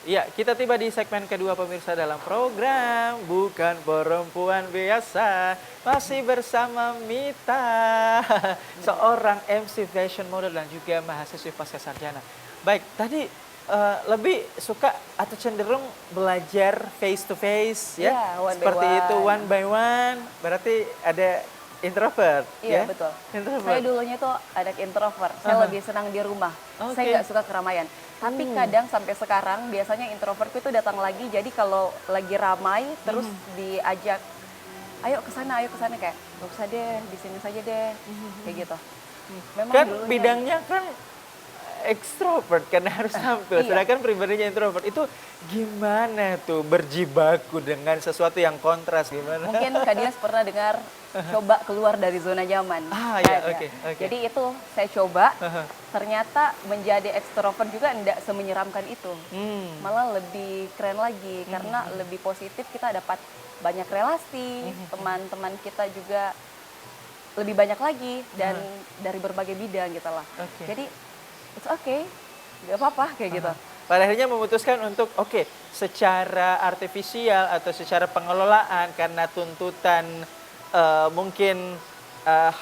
Iya, kita tiba di segmen kedua pemirsa dalam program Bukan Perempuan Biasa. Masih bersama Mita, seorang MC fashion model dan juga mahasiswi pasca sarjana. Baik, tadi lebih suka atau cenderung belajar face to face ya? Iya, one by Seperti itu one. one by one, berarti ada introvert Iya, ya? betul. Introvert. Saya dulunya tuh anak introvert. Saya lebih senang di rumah. Oke. Saya nggak suka keramaian. Tapi kadang sampai sekarang biasanya introvertku itu datang lagi. Jadi kalau lagi ramai terus diajak, ayo ke sana kayak nggak usah deh, di sini saja deh, kayak gitu. Memang Kan dulunya bidangnya kan ekstrovert karena harus tampil, Iya. sedangkan pribadinya introvert. Itu gimana tuh berjibaku dengan sesuatu yang kontras gimana? mungkin Kak Dias pernah dengar coba keluar dari zona nyaman. Ah, iya, Ada. oke, oke. Jadi itu saya coba, ternyata menjadi ekstrovert juga tidak semenyeramkan itu. Malah lebih keren lagi karena lebih positif, kita dapat banyak relasi, teman-teman kita juga lebih banyak lagi dan dari berbagai bidang gitu lah. Oke. Jadi it's okay, nggak apa-apa kayak gitu. Pada akhirnya memutuskan untuk oke, secara artifisial atau secara pengelolaan karena tuntutan mungkin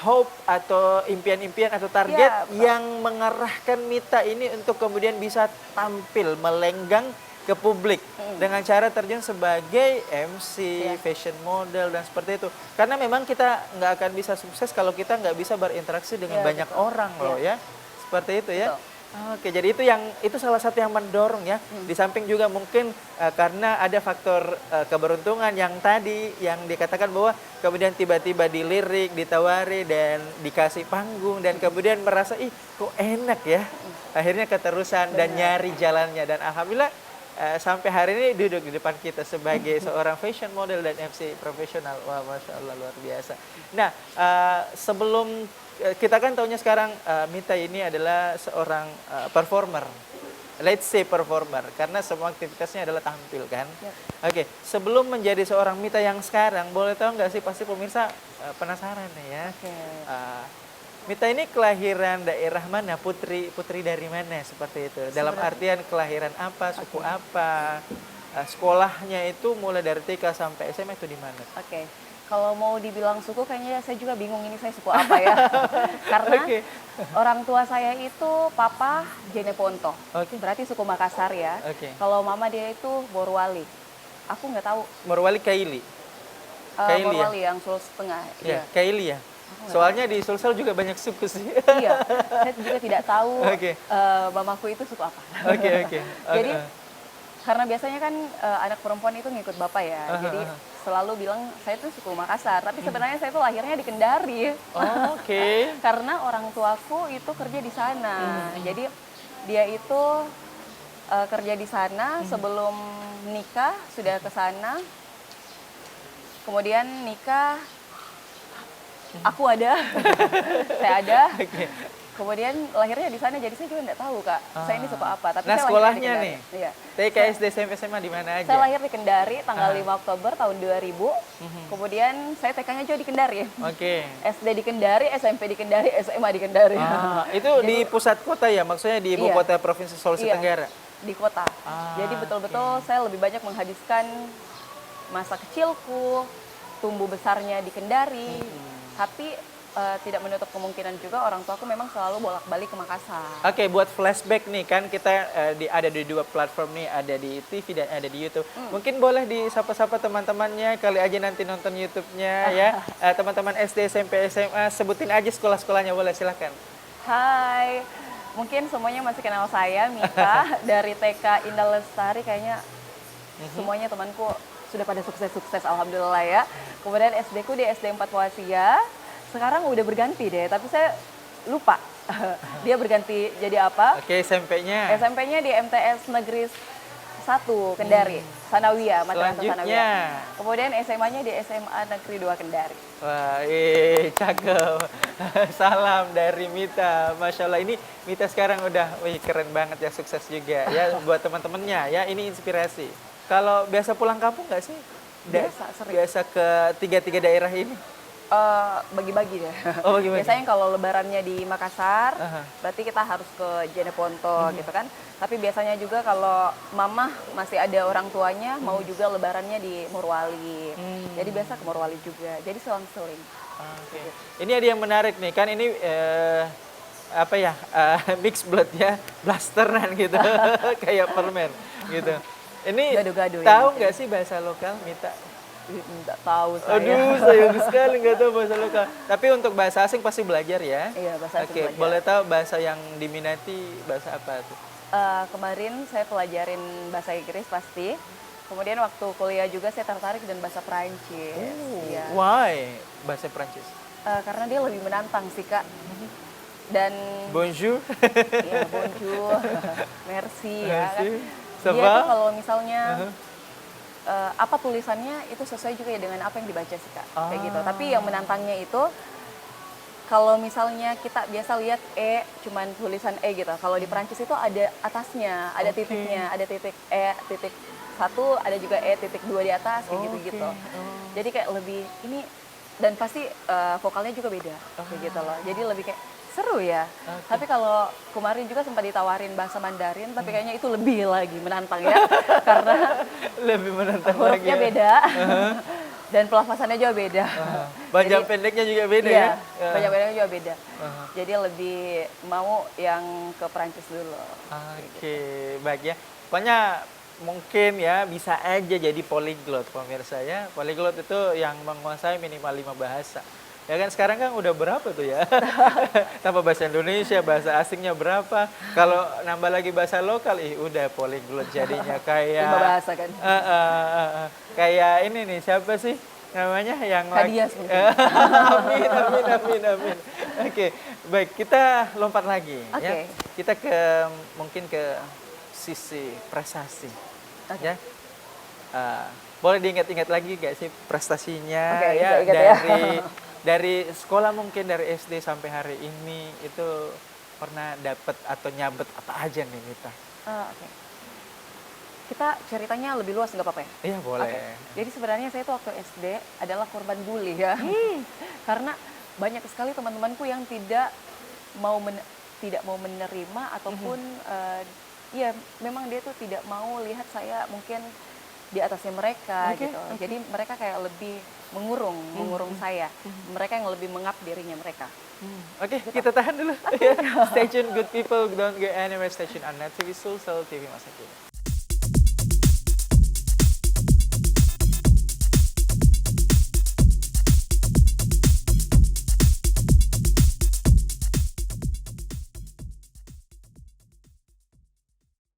hope atau impian-impian atau target Iya, betul. yang mengarahkan Mita ini untuk kemudian bisa tampil melenggang ke publik dengan cara terjun sebagai MC, Iya. fashion model dan seperti itu. Karena memang kita nggak akan bisa sukses kalau kita nggak bisa berinteraksi dengan Iya, banyak betul. orang loh ya. Seperti itu ya. Betul. Oke, jadi itu salah satu yang mendorong ya. Di samping juga mungkin karena ada faktor keberuntungan yang tadi yang dikatakan bahwa kemudian tiba-tiba dilirik, ditawari dan dikasih panggung dan kemudian merasa ih kok enak ya. Akhirnya keterusan dan nyari jalannya dan alhamdulillah sampai hari ini duduk di depan kita sebagai seorang fashion model dan MC profesional. Wah, Masya Allah luar biasa. Nah, sebelum kita kan tahunya sekarang Mita ini adalah seorang performer. Let's say performer, karena semua aktivitasnya adalah tampil kan. Yap. Oke, sebelum menjadi seorang Mita yang sekarang, boleh tahu nggak sih, pasti pemirsa penasaran nih ya. Oke. Mita ini kelahiran daerah mana? Putri dari mana? Seperti itu. Dalam artian kelahiran apa, suku apa, sekolahnya itu mulai dari TK sampai SMA itu di mana? Oke, kalau mau dibilang suku kayaknya saya juga bingung ini saya suku apa ya. Karena Oke. orang tua saya itu papa Jeneponto, Oke. berarti suku Makassar ya. Oke. Kalau mama dia itu Morowali. Aku nggak tahu Morowali Kaili. Kaili ya? Morowali yang Sulawesi Tengah. Ya, Iya. Kaili ya. Soalnya di Sulsel juga banyak suku sih. Iya, saya juga tidak tahu Oke. mamaku itu suku apa. Oke. Jadi karena biasanya kan anak perempuan itu ngikut bapak ya, jadi selalu bilang saya tuh suku Makassar, tapi sebenarnya saya tuh lahirnya di Kendari. Oke. Karena orang tuaku itu kerja di sana. Jadi dia itu kerja di sana sebelum nikah sudah ke sana. Kemudian nikah aku ada, saya ada. Oke. Kemudian lahirnya di sana, jadi saya juga nggak tahu kak, saya ini suku apa. Tapi Nah, saya lahirnya di sekolahnya Kendari. nih? Iya. TK, SD, SMP, SMA di mana aja? Saya lahir di Kendari tanggal 5 Oktober tahun 2000. Kemudian saya TK-nya juga di Kendari. Oke. SD di Kendari, SMP di Kendari, SMA di Kendari. Itu di pusat kota ya? Maksudnya di ibu Iya. kota Provinsi Sulawesi Iya, Tenggara? di kota. Jadi betul-betul saya lebih banyak menghabiskan masa kecilku, tumbuh besarnya di Kendari. Tapi tidak menutup kemungkinan juga orang tuaku memang selalu bolak-balik ke Makassar. Oke, buat flashback nih kan kita ada di dua platform nih, ada di TV dan ada di YouTube. Mungkin boleh disapa-sapa teman-temannya, kali aja nanti nonton YouTube-nya ya. Teman-teman SD, SMP, SMA, sebutin aja sekolah-sekolahnya, boleh silahkan. Hai, mungkin semuanya masih kenal saya, Mita, dari TK Indah Lestari. Kayaknya semuanya temanku sudah pada sukses-sukses, alhamdulillah ya. Kemudian SD ku di SD 4 Wasia, sekarang udah berganti deh, tapi saya lupa dia berganti jadi apa. Oke, SMP-nya. SMP-nya di MTS Negeri 1 Kendari, Sanawiyah, Madrasah Selanjutnya. Sanawiyah. Kemudian SMA-nya di SMA Negeri 2 Kendari. Wah, cakep. Salam dari Mita. Masya Allah, ini Mita sekarang udah, keren banget ya, sukses juga ya buat teman-temannya ya. Ini inspirasi. Kalau biasa pulang kampung nggak sih? Biasa, sering. Biasa ke tiga daerah ini? Bagi-bagi deh. Oh, bagi-bagi. Biasanya kalau lebarannya di Makassar, Aha. berarti kita harus ke Jeneponto gitu kan. Tapi biasanya juga kalau mamah masih ada orang tuanya, mau juga lebarannya di Morowali. Jadi biasa ke Morowali juga. Jadi selang-seling. Oke. Ini ada yang menarik nih, kan ini apa ya, mix blood ya, blasteran gitu, kayak permen gitu. Ini Gado-gado ya tahu mungkin. nggak sih bahasa lokal, Mita? Nggak tahu saya. Aduh, sayang sekali nggak tahu bahasa lokal. Tapi untuk bahasa asing pasti belajar ya? Iya, bahasa asing Oke, belajar. boleh tahu bahasa yang diminati bahasa apa tuh? Kemarin saya pelajarin bahasa Inggris pasti. Kemudian waktu kuliah juga saya tertarik dengan bahasa Perancis. Iya. Why? Bahasa Prancis. Karena dia lebih menantang sih Kak. Dan Bonjour. ya bonjour, merci ya kan. Merci. Ça Dia va? tuh kalau misalnya apa tulisannya itu sesuai juga ya dengan apa yang dibaca sih Kak. Kayak gitu. Tapi yang menantangnya itu kalau misalnya kita biasa lihat cuman tulisan gitu. Kalau di Perancis itu ada atasnya, ada titiknya, ada titik titik 1, ada juga titik 2 di atas kayak gitu-gitu. Jadi kayak lebih ini dan pasti vokalnya juga beda kayak gitu loh. Jadi lebih kayak seru ya. Tapi kalau kemarin juga sempat ditawarin bahasa Mandarin, tapi kayaknya itu lebih lagi menantang ya. Karena Lebih menantang lagi hurufnya ya. beda. Dan pelafasannya juga beda. Panjang Jadi- pendeknya juga beda Iya, ya? banyak bedanya juga beda. Jadi lebih mau yang ke Perancis dulu. Oke, baik ya. Pokoknya mungkin ya bisa aja jadi polyglot pemirsa ya. Polyglot itu yang menguasai minimal 5 bahasa. Ya kan sekarang kan udah berapa tuh ya? Tambah bahasa Indonesia, bahasa asingnya berapa? Kalau nambah lagi bahasa lokal, udah polyglot jadinya kayak 5 bahasa kan. Kayak ini nih siapa sih namanya yang Kadias mungkin. amin, amin, amin, amin. Oke, baik kita lompat lagi ya. Oke. Kita mungkin ke sisi prestasi, Oke. ya. Boleh diingat-ingat lagi gak sih prestasinya Oke, ya ingat ya. dari sekolah mungkin dari SD sampai hari ini itu pernah dapet atau nyabet apa aja nih Mita? Oke. Kita ceritanya lebih luas nggak apa-apa ya? Iya boleh. Oke. Jadi sebenarnya saya tuh waktu SD adalah korban bully ya. Karena banyak sekali teman-temanku yang tidak mau menerima ataupun ya memang dia tuh tidak mau lihat saya mungkin di atasnya mereka Oke, gitu. oke. Jadi mereka kayak lebih mengurung saya. Mereka yang lebih mengap dirinya mereka. Oke, kita tahan dulu. Stay tuned, good people. Don't go anywhere. Stay tuned on Net TV Sulsel TV Masa Kini.